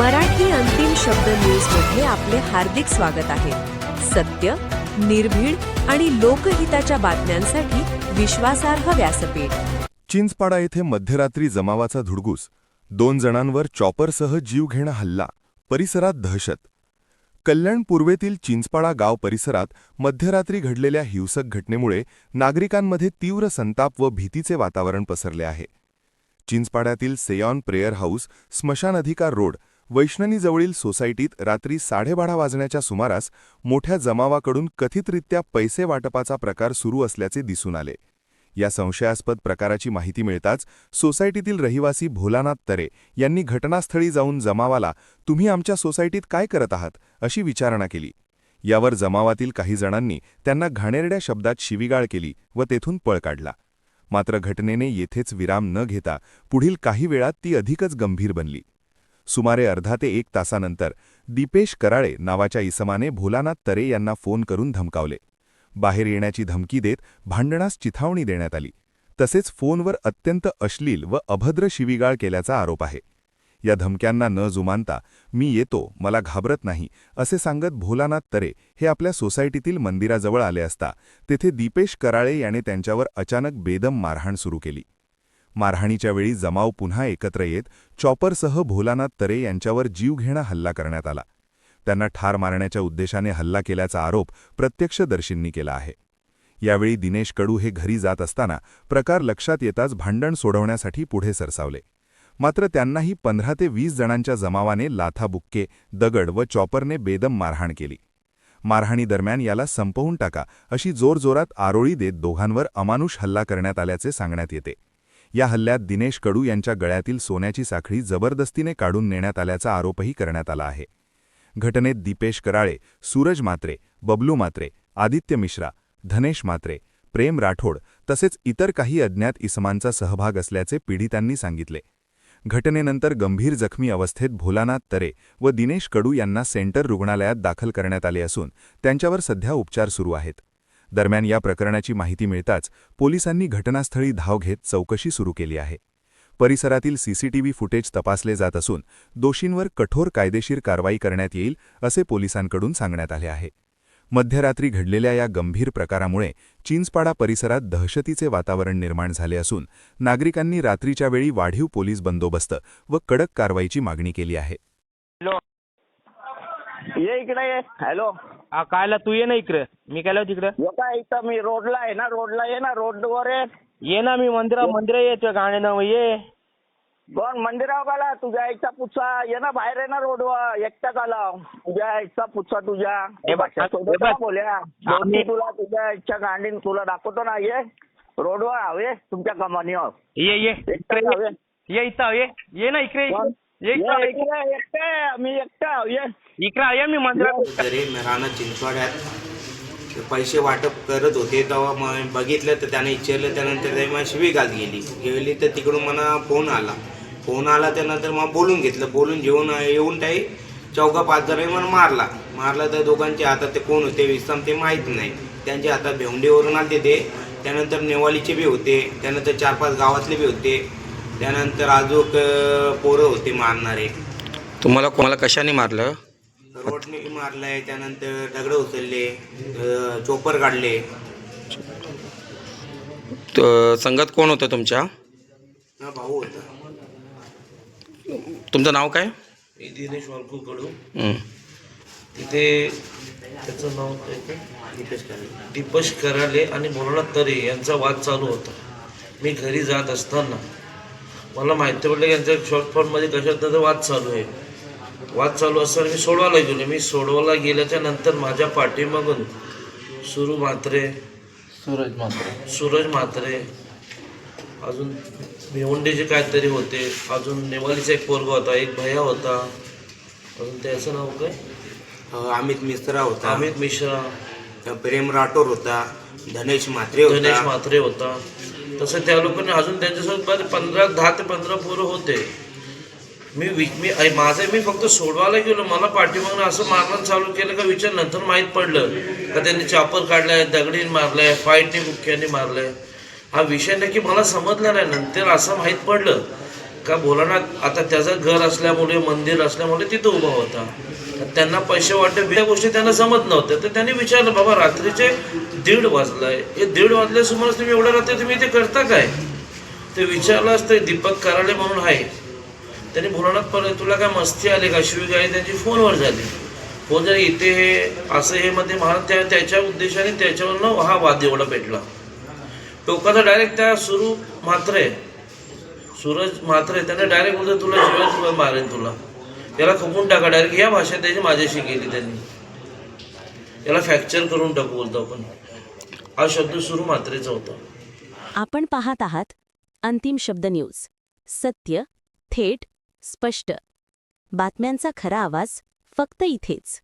मराठी अंतिम शब्द न्यूज मध्ये आपले हार्दिक स्वागत आहे. सत्य, निर्भीड आणि लोकहिताच्या बातम्यांसाठी विश्वासार्ह व्यासपीठ. चिंचपाडा येथे मध्यरात्री जमावाचा धुडगूस, 2 जणांवर चॉपरसह जीवघेणा हल्ला, परिसरात दहशत. कल्याण पूर्वेतील चिंचपाडा गाव परिसरात मध्यरात्री घडलेल्या हिंसक घटनेमुळे नागरिकांमध्ये तीव्र संताप व भीतीचे वातावरण पसरले आहे. चिंचपाड्यातील सेयॉन प्रेयर हाऊस, स्मशान अधिकार रोड, वैष्णनीजवळील सोसायटीत रात्री 12:30 वाजण्याच्या सुमारास मोठ्या जमावाकडून कथितरित्या पैसे वाटपाचा प्रकार सुरू असल्याचे दिसून आले. या संशयास्पद प्रकाराची माहिती मिळताच सोसायटीतील रहिवासी भोलानाथ तरे यांनी घटनास्थळी जाऊन जमावाला "तुम्ही आमच्या सोसायटीत काय करत आहात?" अशी विचारणा केली. यावर जमावातील काही जणांनी त्यांना घाणेरड्या शब्दात शिवीगाळ केली व तेथून पळ काढला. मात्र घटनेने येथेच विराम न घेता पुढील काही वेळात ती अधिकच गंभीर बनली. सुमारे अर्धा ते 1 तासानंतर दीपेश कराळे नावाच्या इसमाने भोलानाथ तरे यांना फोन करून धमकावले. बाहेर येण्याची धमकी देत भांडणास चिथावणी देण्यात आली. तसेच फोनवर अत्यंत अश्लील व अभद्र शिवीगाळ केल्याचा आरोप आहे. या धमक्यांना न जुमानता "मी येतो, मला घाबरत नाही" असे सांगत भोलानाथ तरे हे आपल्या सोसायटीतील मंदिराजवळ आले असता तेथे दीपेश कराळे याने त्यांच्यावर अचानक बेदम मारहाण सुरू केली. मारहाणीच्या वेळी जमाव पुन्हा एकत्र येत चॉपरसह भोलानाथ तरे यांच्यावर जीवघेणा हल्ला करण्यात आला. त्यांना ठार मारण्याच्या उद्देशाने हल्ला केल्याचा आरोप प्रत्यक्षदर्शींनी केला आहे. यावेळी दिनेश कडू हे घरी जात असताना प्रकार लक्षात येताच भांडण सोडवण्यासाठी पुढे सरसावले. मात्र त्यांनाही 15 ते 20 जणांच्या जमावाने लाथाबुक्के, दगड व चॉपरने बेदम मारहाण केली. मारहाणीदरम्यान याला संपवून टाका अशी जोरजोरात आरोळी देत दोघांवर अमानुष हल्ला करण्यात आल्याचे सांगण्यात येते. या हल्ल्यात दिनेश कडू यांच्या गळ्यातील सोन्याची साखळी जबरदस्तीने काढून नेण्यात आल्याचा आरोपही करण्यात आला आहे. घटनेत दीपेश कराळे, सूरज मात्रे, बबलू मात्रे, आदित्य मिश्रा, धनेश मात्रे, प्रेम राठोड तसेच इतर काही अज्ञात इसमांचा सहभाग असल्याचे पीडितांनी सांगितले. घटनेनंतर गंभीर जखमी अवस्थेत भोलानाथ तरे व दिनेश कडू यांना सेंटर रुग्णालयात दाखल करण्यात आले असून त्यांच्यावर सध्या उपचार सुरू आहेत. दरम्यान या प्रकरणाची माहिती मिळताच पोलिसांनी घटनास्थळी धाव घेत चौकशी सुरू केली आहे. परिसरातील सीसीटीव्ही फुटेज तपासले जात असून दोषींवर कठोर कायदेशीर कारवाई करण्यात येईल असे पोलिसांकडून सांगण्यात आले आहे. मध्यरात्री घडलेल्या या गंभीर प्रकारामुळे चिंचपाडा परिसरात दहशतीचे वातावरण निर्माण झाले असून नागरिकांनी रात्रीच्या वेळी वाढीव पोलीस बंदोबस्त व कडक कारवाईची मागणी केली आहे. हॅलो, ये इकडे ये. हॅलो, कायला तू ये ना इकडे. मी काय तिकडे काय इथं मी रोडला आहे ना, रोडला ये ना, रोडवर ये ना. मी मंदिर येतो गाण्यानं ये. कोण मंदिरावर आला? तुझ्या आईचा पुच्छा ये ना, बाहेर आहे ना रोडवर. एकटाच आला. तुझ्या आईचा पुच्छा तुझ्या बोल्या तुला तुझ्या आईच्या गांडीन तुला दाखवतो ना. ये रोडवर हवे तुमच्या कंपनीवर. ये ये ये इथं ये ना इकडे. मी एकटा ये इकडे ये. मी मंदिरात राणा चिंचवाड्यात पैसे वाटप करत होते तेव्हा मग बघितलं तर त्याने विचारलं. त्यानंतर ते मग शिवीगाळ गेली तर तिकडून मला फोन आला. त्यानंतर मग बोलून घेतलं. बोलून येऊन काही 4-5 जण मला मारला तर दोघांच्या हातात ते कोण होते विसम ते माहीत नाही. त्यांच्या हातात भेवंडीवरून आले ते. त्यानंतर नेवालीचे बी होते. त्यानंतर 4-5 गावातले बी होते. त्यानंतर अजून पोरं होते मारणारे. तुम्हाला कशाने मारलं? रोडने मारलाय. त्यानंतर दगड उचलले, चोपर काढले. संगत कोण होतं तुमच्या? भाऊ होता. तुमचं नाव काय? दिनेश वालकू कडू. तिथे त्याचं नाव काय? दीपेश कराळे आणि भोलानाथ तरे यांचा वाद चालू होता. मी घरी जात असताना मला माहिती पडलं की यांच्या शॉर्ट फॉर्ममध्ये कशात वाद चालू आहे. वाद चालू असताना मी सोडवायला गेलो. सोडवायला गेल्याच्या नंतर माझ्या पाठीमागून सूरज मात्रे अजून भिवंडीचे काहीतरी होते. अजून नेवालीचा एक पोरगा होता, एक भैया होता. अजून त्याचं नाव काय? अमित मिश्रा, प्रेम राठोड होता, धनेश मात्रे होता. तसं त्या लोकांनी अजून त्यांच्यासोबत 10 ते 15 पोरं होते. मी फक्त सोडवायला गेलो. मला पाठीमागून असं मारणं चालू केलं का विचार. नंतर माहीत पडलं का त्यांनी चॉपर काढलाय, दगडीने मारलाय, फाईटने बुक्क्याने मारलाय. हा विषय नक्की मला समजला नाही. नंतर असं माहीत पडलं का भोलानाथ आता त्याचं घर असल्यामुळे मंदिर असल्यामुळे तिथं उभा होता. त्यांना पैसे वाटप या गोष्टी त्यांना जमत नव्हत्या. तर त्यांनी विचारलं, बाबा रात्रीचे 1:30 वाजलाय, हे 1:30 वाजल्या सुमारास तुम्ही एवढ्या रात्री तुम्ही इथे करता काय? ते विचारलं असतं. दीपक कराले म्हणून आहे, त्यांनी भोलानाथ परत तुला काय मस्ती आली का शिवीगाळी त्यांची फोनवर झाली. फोन झाली इथे हे असं हे मध्ये महाराज त्याच्या उद्देशाने त्याच्यावरनं हा वाद एवढा पेटला. टोकाचा डायरेक्ट त्या सूरज म्हात्रे त्याने डायरेक्ट बोलतो तुला जीवात मारेन, तुला याला खपून टाका डायरेक्ट. या भाषेत त्याची माझ्याशी केली त्यांनी, याला फ्रॅक्चर करून टाकू बोलतो आपण. हा शब्द सुरू म्हात्रेचा होता. आपण पाहत आहात अंतिम शब्द न्यूज. सत्य, थेट, स्पष्ट. बातम्यांचा खरा आवाज फक्त इथेच.